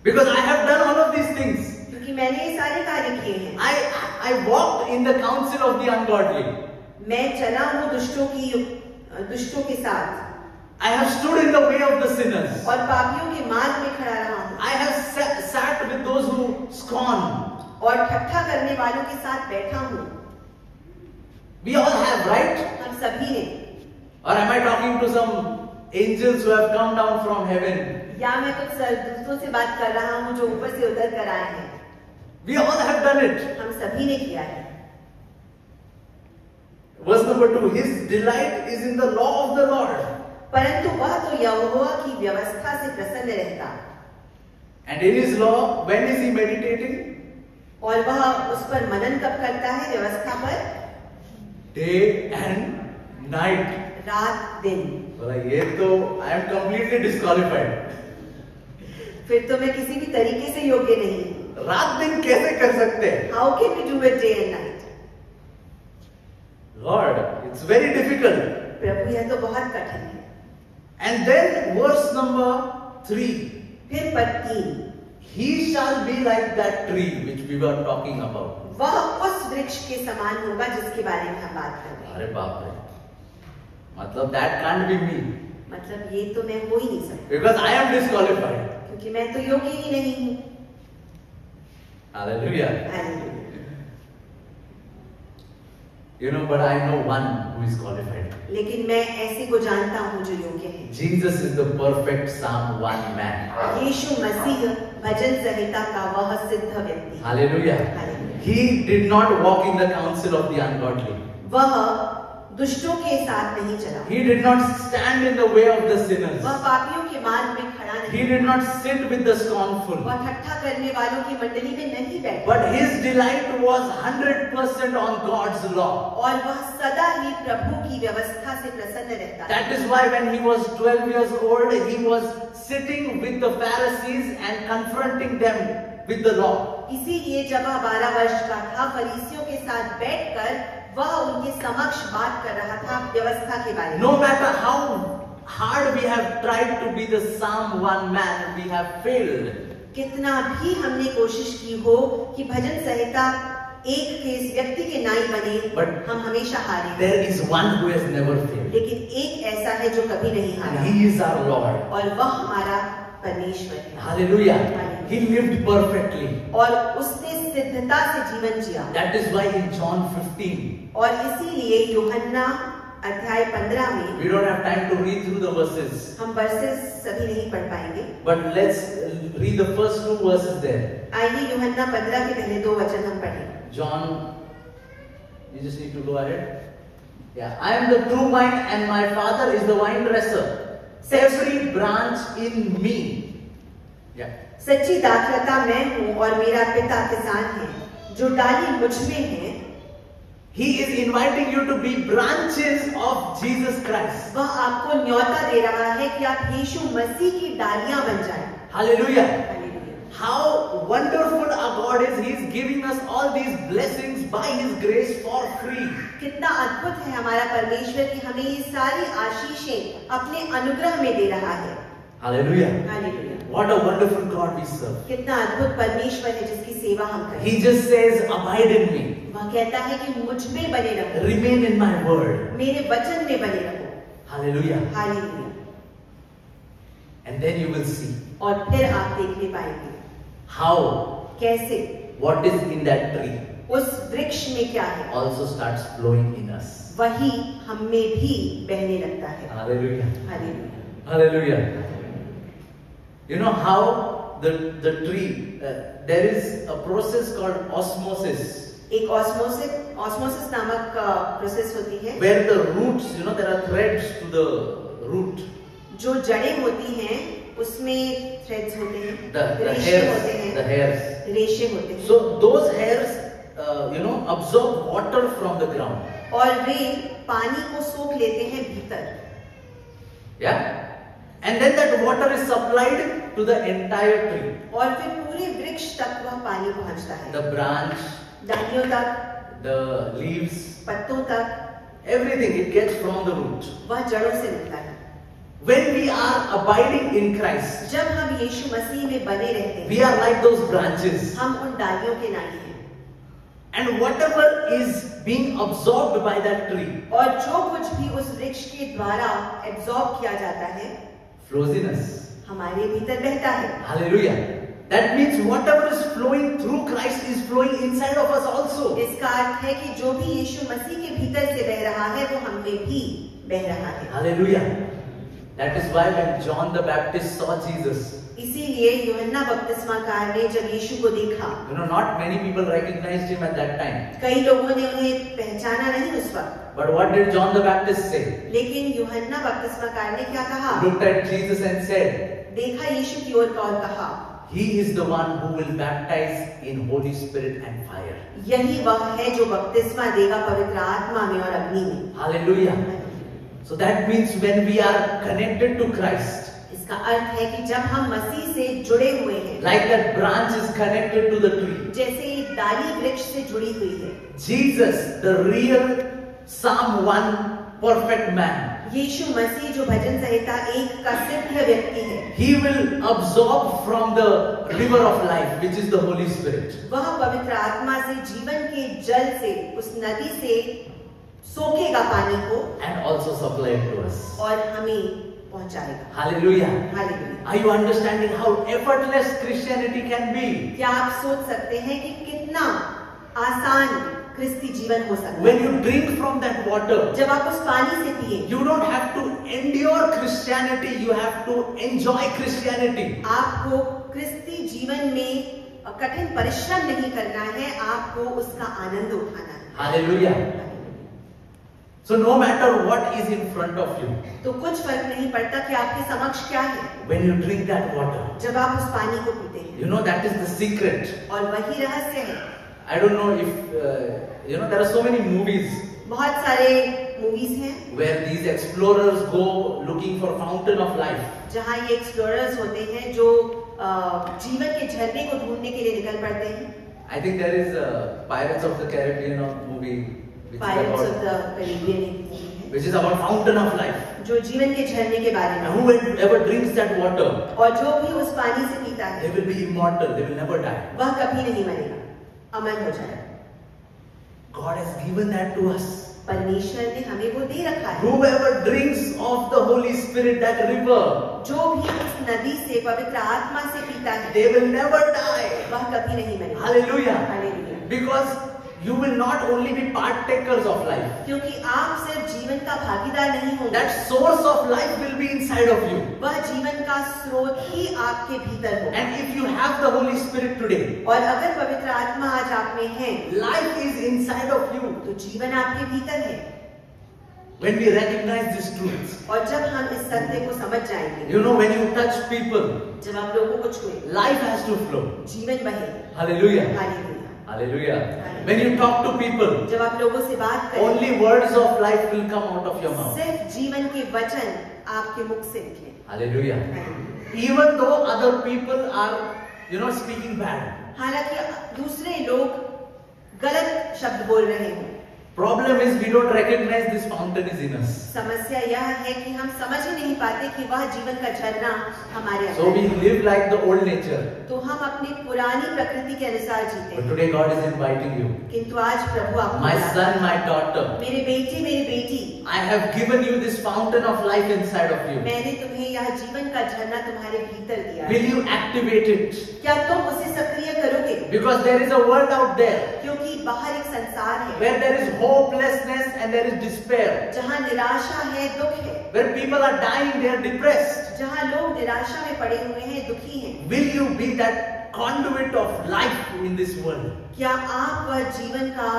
Because I have done all of these things. क्योंकि मैंने ये सारे कार्य किए हैं। I walked in the counsel of the ungodly. मैं चला हूँ दुष्टों के साथ। I have stood in the way of the sinners. और पापियों के मार्ग में खड़ा रहा हूँ। I have sat with those who scorn. और ठट्ठा करने वालों के साथ बैठा हूँ। We all have, right? हम सभी ने। Or am I talking to some angels who have come down from heaven? या मैं कुछ दूसरों से बात कर रहा हूँ जो ऊपर से उतर कर आए हैं। We all have done it. हम सभी ने किया है। Verse number 2, his delight is in the law of the Lord. परंतु वह तो यहोवा की व्यवस्था से प्रसन्न रहता। And in his law, when is he meditating? और वह उस पर मनन कब करता है? व्यवस्था पर Day and night. रात दिन। बोला ये तो I am completely disqualified. फिर तो मैं किसी भी तरीके से योग्य नहीं हूँ। रात दिन कैसे कर सकते हैं? How can we do it day and night? Lord, it's very difficult. प्रभु यह तो बहुत कठिन है। And then verse number 3. फिर पद 3, He shall be like that tree which we were talking about. वह उस वृक्ष के समान होगा जिसके बारे में हम बात कर रहे हैं। अरे बाप रे, मतलब that can't be me. मतलब ये तो मैं हो ही नहीं सकता। Because I am disqualified. क्योंकि मैं तो योग्य ही नहीं हूँ। Hallelujah. Hallelujah. You know, but I know one who is qualified. लेकिन मैं ऐसे को जानता हूँ जो योग्य है। Jesus is the perfect Psalm 1 man. यीशु मसीह भजन संहिता का वह सिद्ध व्यक्ति। Hallelujah. Hallelujah. He did not walk in the counsel of the ungodly. वह दुष्टों के साथ नहीं चला। He did not stand in the way of the sinners. वह पापियों के मार्ग में खड़ा नहीं। He did not sit with the scornful. वह ठट्ठा करने वालों की मंडली में नहीं बैठा। But his delight was 100% on God's law. और वह सदा ही प्रभु की व्यवस्था से प्रसन्न रहता है। That is why when he was 12 years old, he was sitting with the Pharisees and confronting them with the law. इसीलिए जब वह 12 वर्ष का था, फरीसियों के साथ बैठकर वह उनके समक्ष बात कर रहा था व्यवस्था के बारे में। No matter how hard we have tried to be the Psalm 1 man, we have failed. कितना भी हमने कोशिश की हो कि भजन संहिता एक के इस व्यक्ति के नाई बने, But हम हमेशा हारे। There is one who has never failed. लेकिन एक ऐसा है जो कभी नहीं हारा। And he is our Lord. और वह हमारा परमेश्वर है। Hallelujah. He lived perfectly. और उसने सिद्धता से जीवन जिया। That is why in John 15. और इसीलिए यूहन्ना अध्याय 15 में, We don't have time to read through the verses. हम वर्सेस सभी नहीं पढ़ पाएंगे, But let's read the first 2 verses there. आइए यूहन्ना 15 के पहले 2 वचन हम पढ़ें। John, you just need to go ahead. Yeah, I am the true vine and my Father is the vine dresser. Every branch in me. Yeah. सच्ची दाखलता मैं हूँ और मेरा पिता किसान है, जो डाली मुझ में है। He is inviting you to be branches of Jesus Christ. वह आपको न्योता दे रहा है कि आप यीशु मसीह की डालियां बन जाएं। Hallelujah. Hallelujah. How wonderful our God is. He is giving us all these blessings by His grace for free. कितना अद्भुत है हमारा परमेश्वर कि हमें ये सारी आशीषें अपने अनुग्रह में दे रहा है। Hallelujah. Hallelujah. What a wonderful God we serve. कितना अद्भुत परमेश्वर है जिसकी सेवा हम करें। He just says, abide in me. वह कहता है कि मुझ में बने रहो, Remain in my word. मेरे वचन में बने रहो। Hallelujah. Hallelujah. And then you will see और फिर आप देखने पाएंगे how कैसे what is in that tree उस वृक्ष में क्या है also starts flowing in us. वही हम में भी बहने लगता है। Hallelujah. Hallelujah. Hallelujah. You know how the tree, there is a process called osmosis. एक ऑस्मोसिस नामक प्रोसेस होती है, Where the roots, you know, there are threads to the root. जो जड़ें होती हैं उसमें थ्रेड्स होते हैं, The रेशे होते hairs, हैं, the hairs. रेशे होते हैं। So those hairs, you know, absorb water from the ground. और वे पानी को सोख लेते हैं भीतर, Yeah? And then that water is supplied to the entire tree. और फिर पूरे वृक्ष तक वह पानी पहुंचता है, The branch, डालियों तक, the leaves, पत्तों तक, everything, it gets from the root. वह जड़ों से निकला है। When we are abiding in Christ, जब हम यीशु मसीह में बने रहते हैं, we are like those branches. हम उन डालियों के नाई हैं। And whatever is being absorbed by that tree और जो कुछ भी उस वृक्ष के द्वारा एब्जॉर्ब किया जाता है, flows in us. हमारे भीतर बहता है। Hallelujah. That means whatever is flowing through Christ is flowing inside of us also. इसका अर्थ है कि जो भी यीशु मसीह के भीतर से बह रहा है, वो हम में भी बह रहा है। Hallelujah. That is why when John the Baptist saw Jesus, इसीलिए यूहन्ना बपतिस्माकार ने जब यीशु को देखा, not many people recognized him at that time. कई लोगों ने उन्हें पहचाना नहीं उस वक्त, But what did John the Baptist say? लेकिन यूहन्ना बपतिस्माकार ने क्या कहा? He looked at Jesus and said, देखा यीशु की ओर और कहा, He is the one who will baptize in Holy Spirit and fire. यही वह है जो बपतिस्मा देगा पवित्र आत्मा में और अग्नि में। Hallelujah. So that means when we are connected to Christ, इसका अर्थ है कि जब हम मसीह से जुड़े हुए हैं, like that branch is connected to the tree, जैसे एक डाली वृक्ष से जुड़ी हुई है, Jesus, the real Psalm 1 perfect man, यीशु मसीह जो भजन संहिता 1 का सिद्ध व्यक्ति है, he will absorb from the river of life, which is the Holy Spirit. वह पवित्र आत्मा से, जीवन के जल से, उस नदी से सोखेगा पानी को And also supply it to us. और हमें पहुंचाएगा। Hallelujah. Hallelujah. Are you understanding how effortless Christianity can be? क्या आप सोच सकते हैं कि कितना आसान क्रिस्ती जीवन हो सकता है? When you drink from that water, जब आप उस पानी से पिए, you don't have to endure Christianity, you have to enjoy Christianity. आपको क्रिस्ती जीवन में कठिन परिश्रम नहीं करना है, आपको उसका आनंद उठाना है। Hallelujah. So no matter what is in front of you, तो कुछ फर्क नहीं पड़ता कि आपके समक्ष क्या है, when you drink that water, जब आप उस पानी को पीते हैं, you know that is the secret. और वही रहस्य है। I don't know if there are so many movies बहुत सारे मूवीज हैं where these explorers go looking for fountain of life. जहाँ ये एक्सप्लोरर्स होते हैं जो जीवन के झरने को ढूंढने के लिए निकल पड़ते हैं। I think there is a Pirates of the Caribbean movie which pirates of is the about, Caribbean एक मूवी है which is about fountain of life. जो जीवन के झरने के बारे में And है। whoever drinks that water, और जो भी उस पानी से पीता they है, will be immortal, they will never die. वह कभी नहीं मरेगा, अमर हो जाएगा। God has given that to us. परमेश्वर ने हमें वो दे रखा है। Whoever drinks of the Holy Spirit, that river, जो भी उस नदी से, पवित्र आत्मा से पीता है, they will never die. वह कभी नहीं मरेगा। Hallelujah. Hallelujah. Because you will not only be partakers of life, क्योंकि आप सिर्फ जीवन का भागीदार नहीं होंगे, that source of life will be inside of you. वह जीवन का स्रोत ही आपके भीतर होगा। And if you have the Holy Spirit today, और अगर पवित्र आत्मा आज आप में है, life is inside of you. तो जीवन आपके भीतर है। When we recognize these truths, और जब हम इस सत्य को समझ जाएंगे, when you touch people, जब आप लोगों को छुए, life has to flow. जीवन बहे। Hallelujah. Hallelujah. Hallelujah. When you talk to people, जब आप लोगों से बात करें, only words of life will come out of your mouth. सिर्फ जीवन के वचन आपके मुख से निकले। Hallelujah. Hallelujah. Even though other people are, speaking bad. हालांकि दूसरे लोग गलत शब्द बोल रहे हों, Problem is we don't recognize this fountain is in us. समस्या यह है कि हम समझ ही नहीं पाते कि वह जीवन का झरना हमारे So अंदर we है। live like the old nature. तो हम अपनी पुरानी प्रकृति के अनुसार जीते But हैं। today God is inviting you. किंतु आज प्रभु आपको My बुलाता son, है। my daughter, मेरे बेटे, मेरी बेटी, I have given you this fountain of life inside of you. मैंने तुम्हें यह जीवन का झरना तुम्हारे भीतर दिया है। Will you activate it? क्या तुम उसे सक्रिय करोगे? Because there is a world out there क्योंकि बाहर एक संसार है where there is hopelessness and there is despair. जहाँ निराशा है, दुख है, Where people are dying, they are depressed. जहाँ लोग निराशा में पड़े हुए हैं, दुखी हैं। Will you be that conduit of life in this world? क्या आप वह जीवन का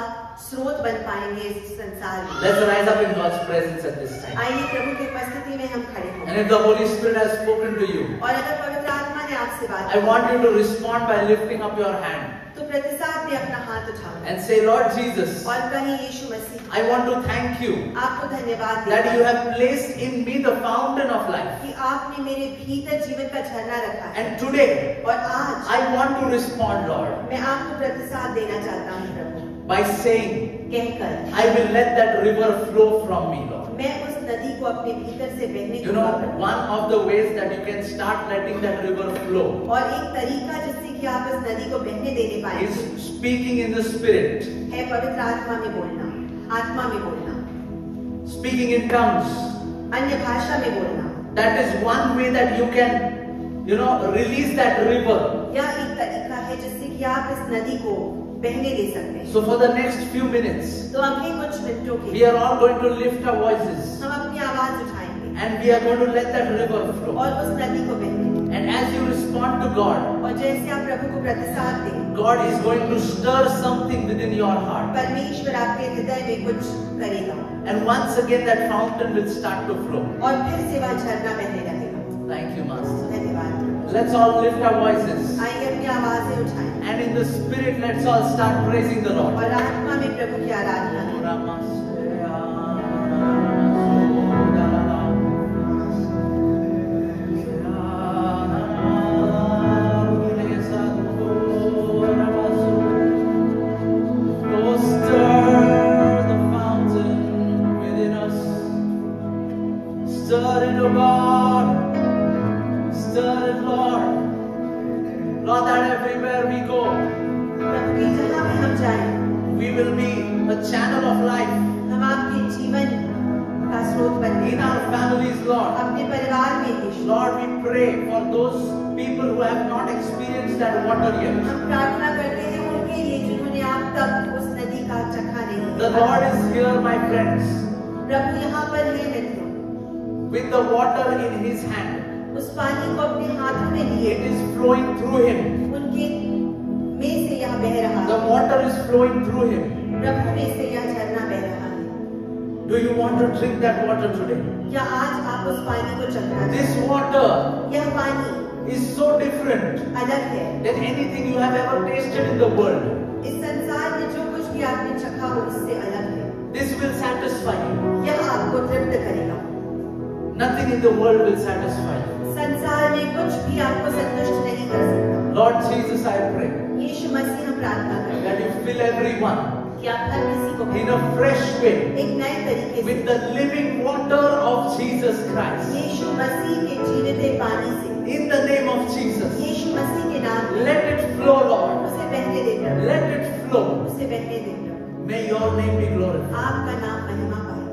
स्रोत बन पाएंगे इस संसार में? Let's rise up in God's presence at this time. आइए प्रभु की उपस्थिति में हम खड़े हों। And if the Holy Spirit has spoken to you, और अगर पवित्र आत्मा ने आपसे बात I की, want you to respond by lifting up your hand तो प्रतिसाद में अपना हाथ उठाओ and say, Lord Jesus, और कहिए, यीशु मसीह, I want to thank you आपको धन्यवाद that देता you हूं have placed in me the fountain of life. कि आपने मेरे भीतर जीवन का झरना रखा है। And today, और आज I want to respond, Lord, मैं आपको प्रतिसाद देना चाहता हूँ प्रभु, by saying, कहकर I will let that river flow from me, Lord. मैं उस नदी को अपने भीतर से बहने You know, दूंगा। one of the ways that you can start letting that river flow और एक तरीका जिससे कि आप इस नदी को बहने देने पाएंगे is speaking in the Spirit, है पवित्र आत्मा में बोलना, आत्मा में बोलना, speaking in tongues. अन्य भाषा में बोलना। That is one way that you can, release that river. यह एक तरीका है जिससे कि आप इस नदी को बहने दे सकते हैं। So for the next few minutes, तो अगले कुछ मिनटों के we are all going to lift our voices हम अपनी आवाज उठाएंगे and we are going to let that river flow. और उस नदी को बहने देंगे। And as you respond to God, और जैसे आप प्रभु को प्रतिसाद दें, God is going to stir something within your heart. परमेश्वर आपके हृदय में कुछ करेगा And once again that fountain will start to flow. और फिर से वह झरना बहने लगेगा। Thank you, Master. धन्यवाद। Let's all lift our voices. आइए अपनी आवाजें उठाएं And in the Spirit, let's all start praising the Lord. और आत्मा में प्रभु की आराधना करें। Oh, stir the fountain within us. Stir it, oh God. Stir it, Lord. Lord, that everywhere we go, प्रभु की जहाँ भी हम जाएं, we will be a channel of life हम आपके जीवन का स्रोत बने। in our families, Lord. अपने परिवार में यीशु, Lord, we pray for those people who have not experienced that water yet. हम प्रार्थना करते हैं उनके लिए जिन्होंने अब तक उस नदी का चखा नहीं The किया। Lord is here, my friends, प्रभु यहाँ पर है मित्रों, with the water in His hand. उस पानी को अपने हाथों में लिए It is flowing through Him. उनके में से यह बह रहा The है। water is flowing through Him. प्रभु में से यह झरना बह रहा है। Do you want to drink that water today? क्या आज आप उस पानी को चखना चाहते This हैं? water यह पानी is so different अलग है। than anything you have ever tasted in the world. इस संसार में जो कुछ भी आपने चखा हो उससे अलग है। This will satisfy you. यह आपको तृप्त करेगा। Nothing in the world will satisfy you. संसार में कुछ भी आपको संतुष्ट नहीं कर सकता। Lord Jesus, I pray यीशु मसीह हम प्रार्थना करते that you fill everyone हैं कि आप हर किसी को in a fresh way एक नए तरीके with से the living water of Jesus Christ. यीशु मसीह के जीवित पानी से, In the name of Jesus, यीशु मसीह के नाम में let it flow, Lord. उसे बहने दे प्रभु, Let it flow. उसे बहने दे प्रभु। May your name be glorified. आपका नाम महिमा पाए।